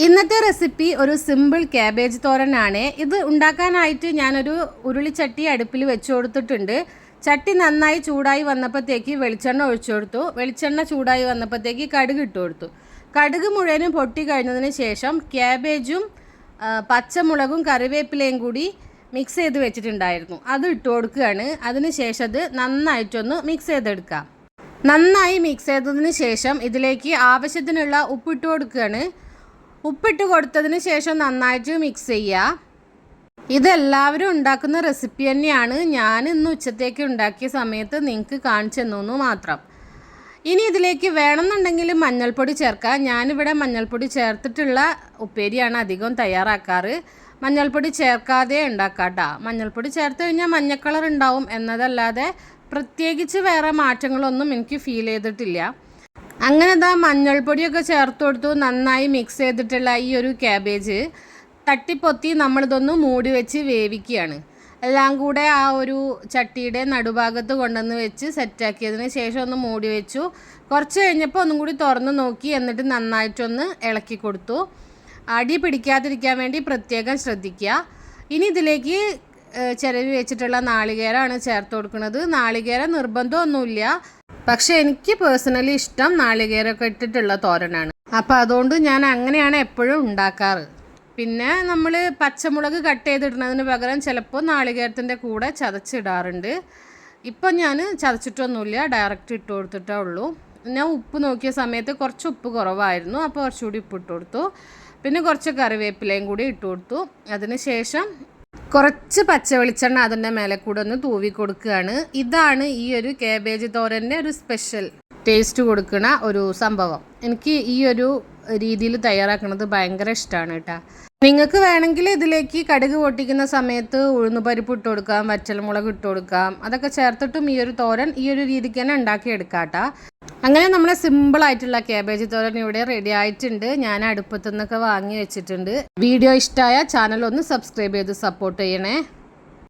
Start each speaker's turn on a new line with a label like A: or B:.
A: ഇന്നത്തെ റെസിപ്പി ഒരു simple cabbage തോരനാണ്. ഇത് ഉണ്ടാക്കാനായിട്ട് ഞാനൊരു ഉരുളിച്ചട്ടി അടുപ്പിൽ വെച്ച് കൊടുത്തിട്ടുണ്ട്. ചട്ടി നന്നായി ചൂടായി വന്നപ്പോഴത്തേക്ക് വെളിച്ചെണ്ണ ഒഴിച്ചു കൊടുത്തു. വെളിച്ചെണ്ണ ചൂടായി വന്നപ്പോഴത്തേക്ക് കടുക് ഇട്ട് കൊടുത്തു. കടുക് മുഴുവനും പൊട്ടി കഴിഞ്ഞതിന് ശേഷം ക്യാബേജും പച്ചമുളകും കറിവേപ്പിലയും കൂടി മിക്സ് ചെയ്ത് വെച്ചിട്ടുണ്ടായിരുന്നു. അത് ഇട്ട് കൊടുക്കുകയാണ്. അതിന് ശേഷം അത് നന്നായിട്ടൊന്ന് മിക്സ് ചെയ്തെടുക്കാം. നന്നായി മിക്സ് ചെയ്തതിന് ശേഷം ഇതിലേക്ക് ആവശ്യത്തിനുള്ള ഉപ്പിട്ട് കൊടുക്കുകയാണ്. ഉപ്പിട്ട് കൊടുത്തതിന് ശേഷം നന്നായിട്ട് മിക്സ് ചെയ്യുക. ഇതെല്ലാവരും ഉണ്ടാക്കുന്ന റെസിപ്പി തന്നെയാണ്. ഞാൻ ഇന്ന് ഉച്ചത്തേക്ക് ഉണ്ടാക്കിയ സമയത്ത് നിങ്ങൾക്ക് കാണിച്ചു തന്നു മാത്രം. ഇനി ഇതിലേക്ക് വേണമെന്നുണ്ടെങ്കിൽ മഞ്ഞൾപ്പൊടി ചേർക്കാം. ഞാനിവിടെ മഞ്ഞൾപ്പൊടി ചേർത്തിട്ടുള്ള ഉപ്പേരിയാണ് അധികം തയ്യാറാക്കാറ്. മഞ്ഞൾപ്പൊടി ചേർക്കാതെ ഉണ്ടാക്കാട്ടോ. മഞ്ഞൾപ്പൊടി ചേർത്ത് കഴിഞ്ഞാൽ മഞ്ഞ കളർ ഉണ്ടാവും എന്നതല്ലാതെ പ്രത്യേകിച്ച് വേറെ മാറ്റങ്ങളൊന്നും എനിക്ക് ഫീൽ ചെയ്തിട്ടില്ല. അങ്ങനെ മഞ്ഞൾപ്പൊടിയൊക്കെ ചേർത്ത് കൊടുത്തു. നന്നായി മിക്സ് ചെയ്തിട്ടുള്ള ഈ ഒരു ക്യാബേജ് തട്ടിപ്പൊത്തി നമ്മളിതൊന്ന് മൂടി വെച്ച് വേവിക്കുകയാണ്. എല്ലാം കൂടെ ആ ഒരു ചട്ടിയുടെ നടുഭാഗത്ത് കൊണ്ടുവന്ന് വെച്ച് സെറ്റാക്കിയതിന് ശേഷം ഒന്ന് മൂടി വെച്ചു. കുറച്ച് കഴിഞ്ഞപ്പോൾ ഒന്നും കൂടി തുറന്ന് നോക്കി. എന്നിട്ട് നന്നായിട്ടൊന്ന് ഇളക്കി കൊടുത്തു. അടി പിടിക്കാതിരിക്കാൻ വേണ്ടി പ്രത്യേകം ശ്രദ്ധിക്കുക. ഇനി ഇതിലേക്ക് ചിരവി വെച്ചിട്ടുള്ള നാളികേരമാണ് ചേർത്ത് കൊടുക്കുന്നത്. നാളികേരം നിർബന്ധമൊന്നുമില്ല, പക്ഷെ എനിക്ക് പേഴ്സണലി ഇഷ്ടം നാളികേരമൊക്കെ ഇട്ടിട്ടുള്ള തോരനാണ്. അപ്പോൾ അതുകൊണ്ട് ഞാൻ അങ്ങനെയാണ് എപ്പോഴും ഉണ്ടാക്കാറ്. പിന്നെ നമ്മൾ പച്ചമുളക് കട്ട് ചെയ്തിടുന്നതിന് പകരം ചിലപ്പോൾ നാളികേരത്തിൻ്റെ കൂടെ ചതച്ചിടാറുണ്ട്. ഇപ്പം ഞാൻ ചതച്ചിട്ടൊന്നുമില്ല, ഡയറക്റ്റ് ഇട്ട് കൊടുത്തിട്ടേ ഉള്ളൂ. ഞാൻ ഉപ്പ് നോക്കിയ സമയത്ത് കുറച്ച് ഉപ്പ് കുറവായിരുന്നു, അപ്പോൾ കുറച്ചുകൂടി ഉപ്പ് ഇട്ട് കൊടുത്തു. പിന്നെ കുറച്ച് കറിവേപ്പിലയും കൂടി ഇട്ട് കൊടുത്തു. അതിന് ശേഷം കുറച്ച് പച്ച വെളിച്ചെണ്ണ അതിൻ്റെ മേലെ കൂടെ ഒന്ന് തൂവി കൊടുക്കുകയാണ്. ഇതാണ് ഈ ഒരു ക്യാബേജ് തോരൻ്റെ ഒരു സ്പെഷ്യൽ ടേസ്റ്റ് കൊടുക്കുന്ന ഒരു സംഭവം. എനിക്ക് ഈ ഒരു രീതിയിൽ തയ്യാറാക്കുന്നത് ഭയങ്കര ഇഷ്ടമാണ് കേട്ടോ. നിങ്ങൾക്ക് വേണമെങ്കിൽ ഇതിലേക്ക് കടുക് പൊട്ടിക്കുന്ന സമയത്ത് ഉഴുന്നുപരിപ്പ് ഇട്ട് കൊടുക്കാം, വറ്റൽമുളക് ഇട്ട് കൊടുക്കാം. അതൊക്കെ ചേർത്തിട്ടും ഈ ഒരു തോരൻ ഈ ഒരു രീതിക്ക് തന്നെ ഉണ്ടാക്കിയെടുക്കാം കേട്ടോ. അങ്ങനെ നമ്മളെ സിമ്പിളായിട്ടുള്ള ക്യാബേജ് തോരൻ ഇവിടെ റെഡി ആയിട്ടുണ്ട്. ഞാൻ അടുപ്പത്തു നിന്നൊക്കെ വാങ്ങി വെച്ചിട്ടുണ്ട്. വീഡിയോ ഇഷ്ടമായ ചാനൽ ഒന്ന് സബ്സ്ക്രൈബ് ചെയ്ത് സപ്പോർട്ട് ചെയ്യണേ.